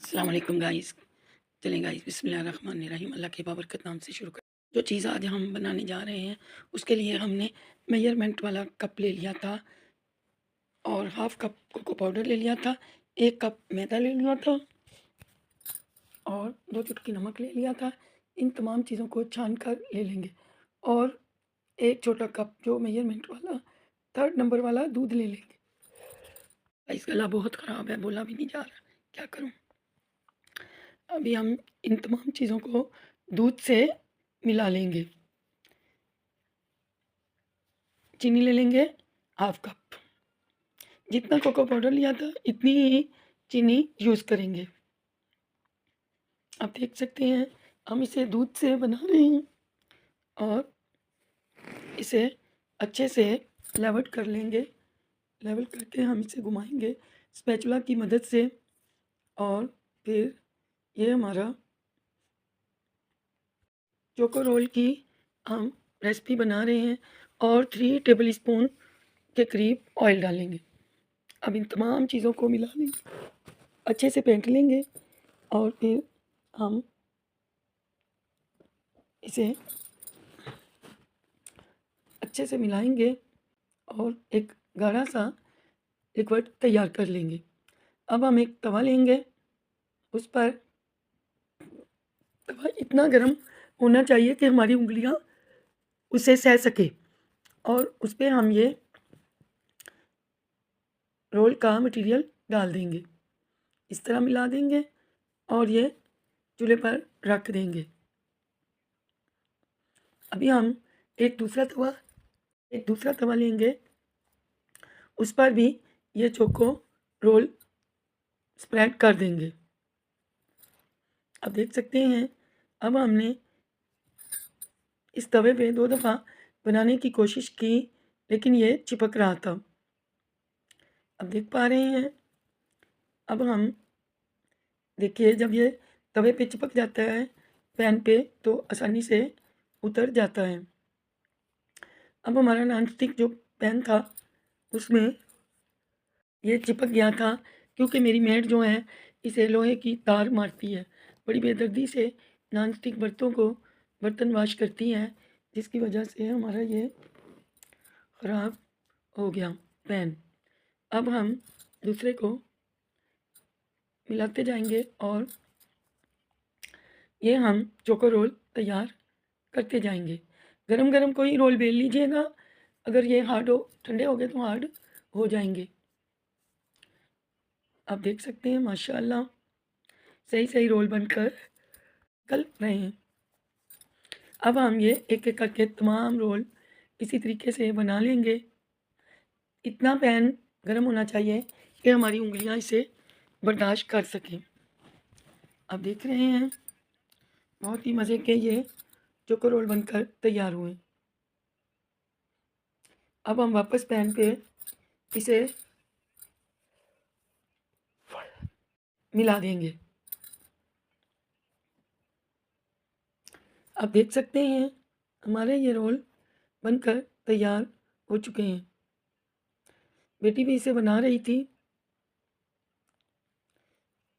अस्सलाम वालेकुम गाइस। चलें गाइस, बिस्मिल्लाहिर्रहमानिर्रहीम, अल्लाह के बाबरकत नाम से शुरू कर। जो चीज़ आज हम बनाने जा रहे हैं उसके लिए हमने मेजरमेंट वाला कप ले लिया था और हाफ कप कोको पाउडर ले लिया था, 1 कप मैदा ले लिया था और 2 चुटकी नमक ले लिया था। इन तमाम चीज़ों को छान कर ले लेंगे और 1 छोटा कप जो मेजरमेंट वाला 3rd नंबर वाला दूध ले लेंगे। गाइस गला बहुत ख़राब है, बोला भी नहीं जा रहा, क्या करूँ? अभी हम इन तमाम चीज़ों को दूध से मिला लेंगे। चीनी ले लेंगे हाफ कप। जितना कोको पाउडर लिया था इतनी ही चीनी यूज़ करेंगे। आप देख सकते हैं हम इसे दूध से बना रहे हैं और इसे अच्छे से लेवल कर लेंगे। लेवल करके हम इसे घुमाएँगे स्पैचुला की मदद से और फिर ये हमारा चोको रोल की हम रेसिपी बना रहे हैं और 3 टेबल स्पून के करीब ऑयल डालेंगे। अब इन तमाम चीज़ों को मिला लेंगे, अच्छे से फेंट लेंगे और फिर हम इसे अच्छे से मिलाएंगे और एक गाढ़ा सा लिक्विड तैयार कर लेंगे। अब हम एक तवा लेंगे, उस पर तवा इतना गर्म होना चाहिए कि हमारी उँगलियाँ उसे सह सके और उस पे हम ये रोल का मटेरियल डाल देंगे। इस तरह मिला देंगे और ये चूल्हे पर रख देंगे। अभी हम एक दूसरा तवा लेंगे, उस पर भी ये चोको रोल स्प्रेड कर देंगे। अब देख सकते हैं अब हमने इस तवे पे 2 दफ़ा बनाने की कोशिश की लेकिन ये चिपक रहा था। अब देख पा रहे हैं, अब हम देखिए जब ये तवे पे चिपक जाता है पैन पे तो आसानी से उतर जाता है। अब हमारा नॉन स्टिक जो पैन था उसमें ये चिपक गया था क्योंकि मेरी मेड जो है इसे लोहे की तार मारती है, बड़ी बेदर्दी से नॉन स्टिक बर्तन वॉश करती हैं, जिसकी वजह से हमारा ये ख़राब हो गया पैन। अब हम दूसरे को मिलाते जाएंगे और ये हम चोको रोल तैयार करते जाएंगे। गरम गरम कोई रोल बेल लीजिएगा, अगर ये हार्ड हो ठंडे हो गए तो हार्ड हो जाएंगे। आप देख सकते हैं माशाल्लाह सही सही रोल बनकर निकल रहे हैं। अब हम ये एक एक करके तमाम रोल इसी तरीके से बना लेंगे। इतना पैन गर्म होना चाहिए कि हमारी उंगलियां इसे बर्दाश्त कर सकें। आप देख रहे हैं बहुत ही मज़े के ये चोको रोल बनकर तैयार हुए। अब हम वापस पैन पे इसे मिला देंगे। आप देख सकते हैं हमारे ये रोल बनकर तैयार हो चुके हैं। बेटी भी इसे बना रही थी।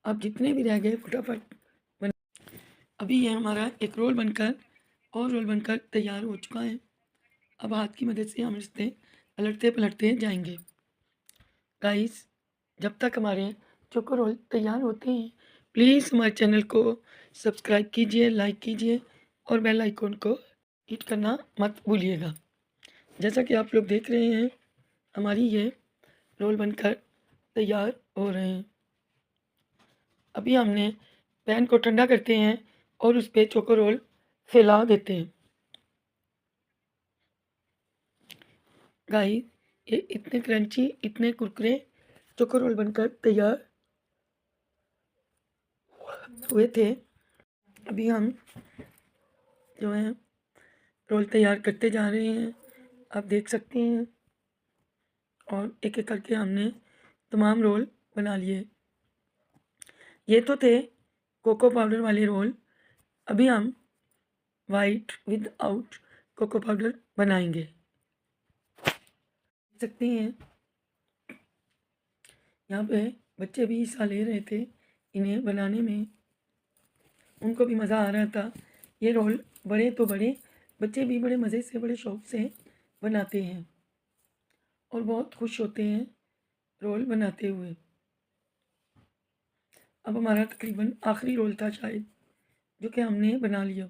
अब जितने भी रह गए फटाफट बन। अभी ये हमारा एक रोल बनकर और रोल बनकर तैयार हो चुका है। अब हाथ की मदद से हम इसे पलटते पलटते जाएंगे। गाइस जब तक हमारे चोको रोल तैयार होते हैं प्लीज़ हमारे चैनल को सब्सक्राइब कीजिए, लाइक कीजिए और बेल आइकन को हिट करना मत भूलिएगा। जैसा कि आप लोग देख रहे हैं हमारी ये रोल बनकर तैयार हो रहे हैं। अभी हमने पैन को ठंडा करते हैं और उस पर चोको रोल फैला देते हैं। गाइस ये इतने क्रंची इतने कुरकुरे चोको रोल बनकर तैयार हुए थे। अभी हम जो है रोल तैयार करते जा रहे हैं, आप देख सकते हैं और एक एक करके हमने तमाम रोल बना लिए। ये तो थे कोको पाउडर वाले रोल, अभी हम white without cocoa powder बनाएंगे। देख सकते हैं यहाँ पे बच्चे भी हिस्सा ले रहे थे इन्हें बनाने में उनको भी मज़ा आ रहा था। ये रोल बड़े तो बड़े, बच्चे भी बड़े मज़े से, बड़े शौक़ से बनाते हैं और बहुत खुश होते हैं रोल बनाते हुए। अब हमारा तकरीबन आखिरी रोल था शायद, जो कि हमने बना लिया।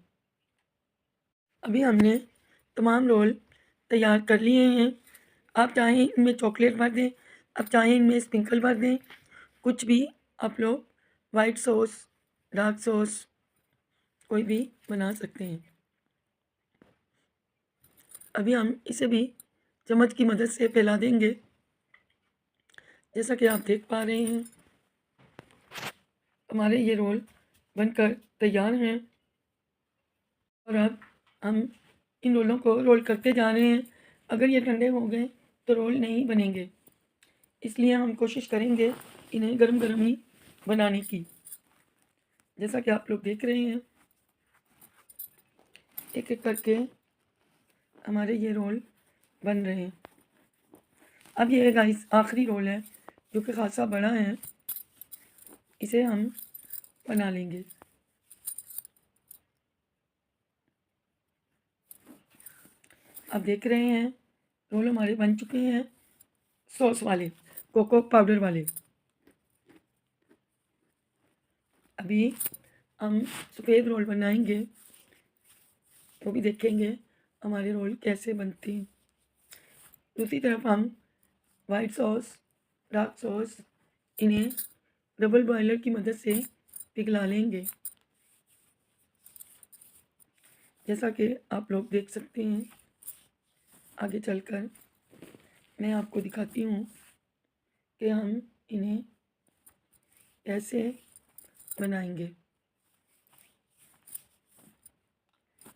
अभी हमने तमाम रोल तैयार कर लिए हैं। आप चाहें इनमें चॉकलेट भर दें, आप चाहें इनमें स्प्रिंकल भर दें, कुछ भी आप लोग वाइट सॉस, डार्क सॉस कोई भी बना सकते हैं। अभी हम इसे भी चम्मच की मदद से फैला देंगे, जैसा कि आप देख पा रहे हैं। हमारे ये रोल बनकर तैयार हैं और अब हम इन रोलों को रोल करते जा रहे हैं। अगर ये ठंडे हो गए तो रोल नहीं बनेंगे, इसलिए हम कोशिश करेंगे इन्हें गरम गरम ही बनाने की। जैसा कि आप लोग देख रहे हैं, एक एक करके हमारे ये रोल बन रहे हैं। अब ये गाइस आखिरी रोल है, जो कि खासा बड़ा है, इसे हम बना लेंगे। आप देख रहे हैं रोल हमारे बन चुके हैं, सॉस वाले, कोको पाउडर वाले। अभी हम सफ़ेद रोल बनाएंगे, वो भी देखेंगे हमारे रोल कैसे बनते हैं। दूसरी तरफ हम वाइट सॉस, डार्क सॉस इन्हें डबल बॉयलर की मदद से पिघला लेंगे, जैसा कि आप लोग देख सकते हैं। आगे चलकर मैं आपको दिखाती हूँ कि हम इन्हें कैसे बनाएंगे।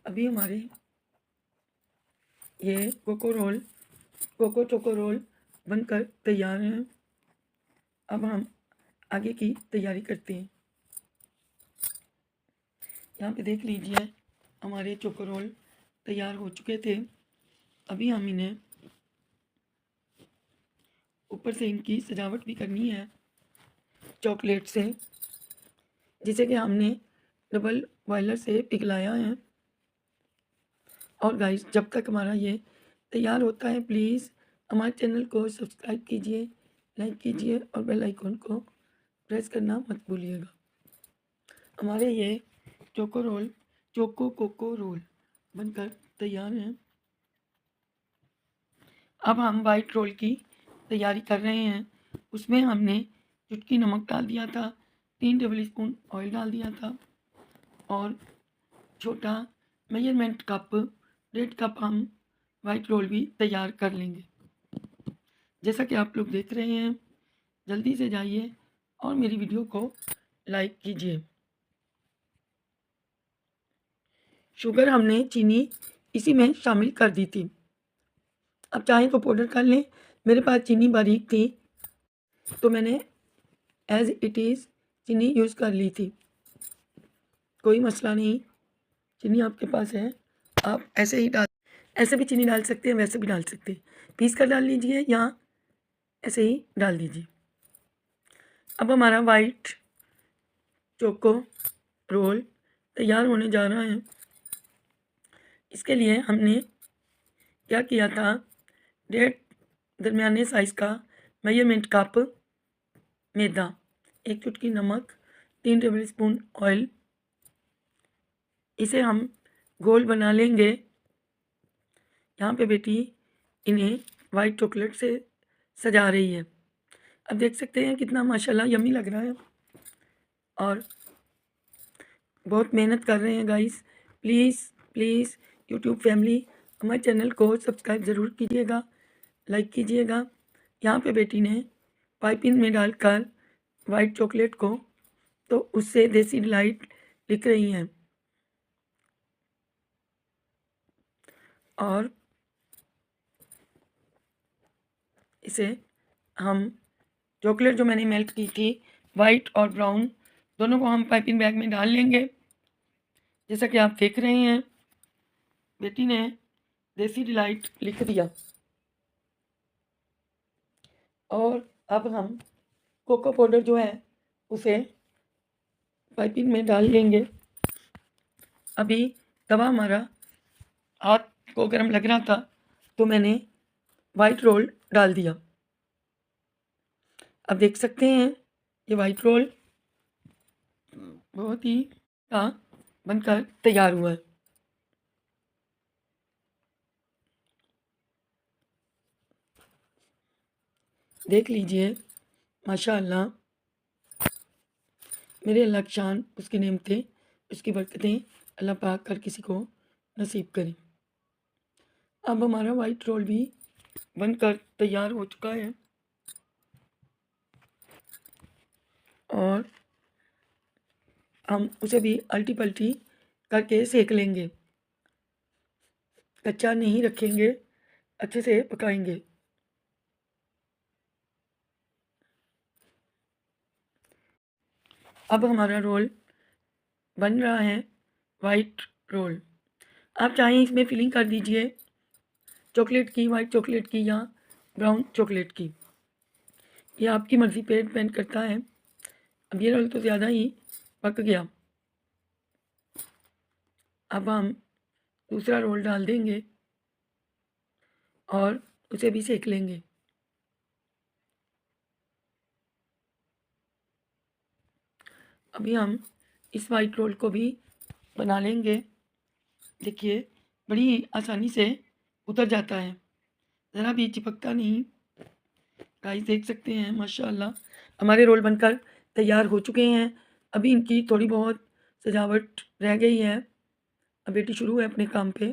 अभी हमारे ये कोको चोको रोल बनकर तैयार हैं। अब हम आगे की तैयारी करते हैं। यहाँ पे देख लीजिए हमारे चोको रोल तैयार हो चुके थे। अभी हम इन्हें ऊपर से इनकी सजावट भी करनी है चॉकलेट से, जिसे कि हमने डबल बॉयलर से पिघलाया है। और गाइस, जब तक हमारा ये तैयार होता है, प्लीज़ हमारे चैनल को सब्सक्राइब कीजिए, लाइक कीजिए और बेल आइकन को प्रेस करना मत भूलिएगा। हमारे ये चोको कोको रोल बनकर तैयार हैं। अब हम वाइट रोल की तैयारी कर रहे हैं। उसमें हमने चुटकी नमक डाल दिया था, 3 टेबल स्पून ऑयल डाल दिया था और छोटा मेजरमेंट कप, 1.5 कप हम वाइट रोल भी तैयार कर लेंगे। जैसा कि आप लोग देख रहे हैं, जल्दी से जाइए और मेरी वीडियो को लाइक कीजिए। शुगर हमने चीनी इसी में शामिल कर दी थी। अब चाहें तो पाउडर कर लें, मेरे पास चीनी बारीक थी तो मैंने एज इट इज़ चीनी यूज़ कर ली थी। कोई मसला नहीं, चीनी आपके पास है, आप ऐसे भी चीनी डाल सकते हैं, वैसे भी डाल सकते हैं। पीस कर डाल लीजिए या ऐसे ही डाल दीजिए। अब हमारा वाइट चोको रोल तैयार होने जा रहा है। इसके लिए हमने क्या किया था, 1.5 दरमियाने साइज़ का मेजरमेंट कप मैदा, 1 चुटकी नमक, 3 टेबल स्पून ऑयल, इसे हम गोल बना लेंगे। यहाँ पे बेटी इन्हें वाइट चॉकलेट से सजा रही है। अब देख सकते हैं कितना माशाल्लाह यम्मी लग रहा है और बहुत मेहनत कर रहे हैं गाइस। प्लीज़ यूट्यूब फैमिली हमारे चैनल को सब्सक्राइब ज़रूर कीजिएगा, लाइक कीजिएगा। यहाँ पे बेटी ने पाइपिंग में डालकर वाइट चॉकलेट को, तो उससे देसी डिलाइट लिख रही हैं और इसे हम चॉकलेट जो मैंने मेल्ट की थी, वाइट और ब्राउन दोनों को हम पाइपिंग बैग में डाल लेंगे। जैसा कि आप देख रहे हैं, बेटी ने देसी डिलाइट लिख दिया और अब हम कोको पाउडर जो है उसे पाइपिंग में डाल लेंगे। अभी तवा हमारा हाथ को गर्म लग रहा था तो मैंने वाइट रोल डाल दिया। अब देख सकते हैं ये वाइट रोल बहुत ही का बनकर तैयार हुआ है। देख लीजिए माशाअल्लाह, मेरे अल्लाह की शान, उसकी नेमतें, उसकी बरकतें अल्लाह पाक हर किसी को नसीब करें। अब हमारा वाइट रोल भी बनकर तैयार हो चुका है और हम उसे भी अल्टी पल्टी करके सेक लेंगे। कच्चा नहीं रखेंगे, अच्छे से पकाएंगे। अब हमारा रोल बन रहा है, वाइट रोल। आप चाहें इसमें फिलिंग कर दीजिए चॉकलेट की, वाइट चॉकलेट की या ब्राउन चॉकलेट की, ये आपकी मर्ज़ी पे डिपेंड करता है। अब ये रोल तो ज़्यादा ही पक गया। अब हम दूसरा रोल डाल देंगे और उसे भी सेक लेंगे। अभी हम इस वाइट रोल को भी बना लेंगे। देखिए बड़ी आसानी से उतर जाता है, ज़रा भी चिपकता नहीं। गाइस देख सकते हैं माशाल्लाह हमारे रोल बनकर तैयार हो चुके हैं। अभी इनकी थोड़ी बहुत सजावट रह गई है। अब बेटी शुरू है अपने काम पे।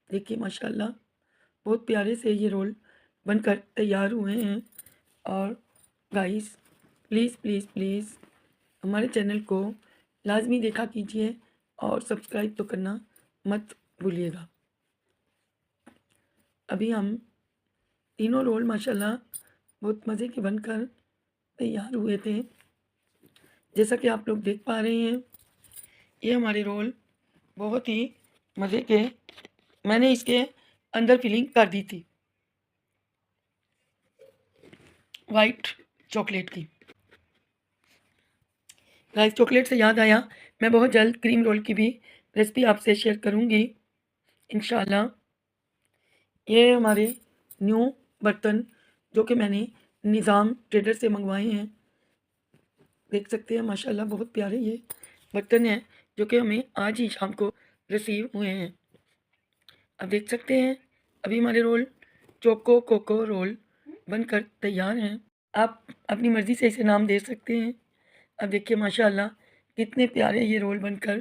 देखिए माशाल्लाह बहुत प्यारे से ये रोल बनकर तैयार हुए हैं। और गाइस प्लीज़ प्लीज़ प्लीज़ हमारे चैनल को लाजमी देखा कीजिए और सब्सक्राइब तो करना मत भूलिएगा। अभी हम तीनों रोल माशाल्लाह बहुत मज़े के बनकर तैयार हुए थे। जैसा कि आप लोग देख पा रहे हैं ये हमारे रोल बहुत ही मज़े के, मैंने इसके अंदर फिलिंग कर दी थी वाइट चॉकलेट की। गाइस चॉकलेट से याद आया, मैं बहुत जल्द क्रीम रोल की भी रेसिपी आपसे शेयर करूंगी इंशाल्लाह। ये हमारे न्यू बर्तन जो कि मैंने निज़ाम ट्रेडर से मंगवाए हैं। देख सकते हैं माशाल्लाह बहुत प्यारे ये बर्तन हैं जो कि हमें आज ही शाम को रिसीव हुए हैं। अब देख सकते हैं अभी हमारे रोल चोको कोको रोल बनकर तैयार हैं। आप अपनी मर्ज़ी से इसे नाम दे सकते हैं। अब देखिए माशाल्लाह कितने प्यारे ये रोल बनकर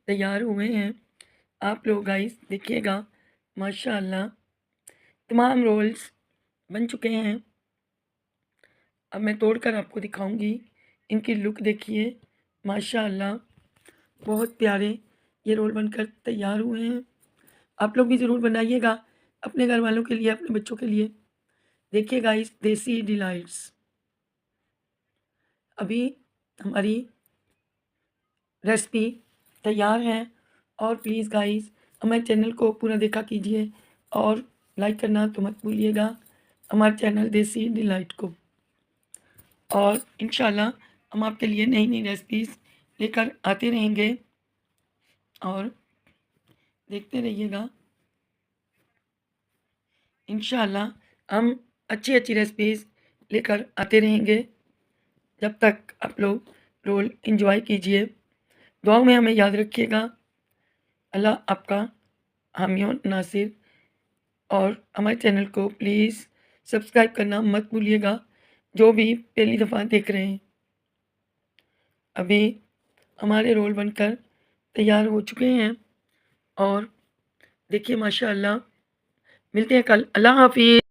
तैयार हुए हैं। आप लोग गाइस देखिएगा माशाल्लाह तमाम रोल्स बन चुके हैं। अब मैं तोड़कर आपको दिखाऊंगी, इनकी लुक देखिए माशाल्लाह बहुत प्यारे ये रोल बनकर तैयार हुए हैं। आप लोग भी ज़रूर बनाइएगा अपने घर वालों के लिए, अपने बच्चों के लिए। देखिए गाइस देसी डिलाइट्स अभी हमारी रेसिपी तैयार है। और प्लीज़ गाइस हमारे चैनल को पूरा देखा कीजिए और लाइक करना तो मत भूलिएगा हमारे चैनल देसी डिलाइट को। और इंशाल्लाह हम आपके लिए नई नई रेसिपीज़ लेकर आते रहेंगे और देखते रहिएगा। इंशाल्लाह हम अच्छी अच्छी रेसिपीज़ लेकर आते रहेंगे। जब तक आप लोग रोल एंजॉय कीजिए, दुआओं में हमें याद रखिएगा। अल्लाह आपका हामी और नासिर। और हमारे चैनल को प्लीज़ सब्सक्राइब करना मत भूलिएगा जो भी पहली दफ़ा देख रहे हैं। अभी हमारे रोल बनकर तैयार हो चुके हैं और देखिए माशाअल्लाह मिलते हैं कल। अल्लाह हाफ़िज़।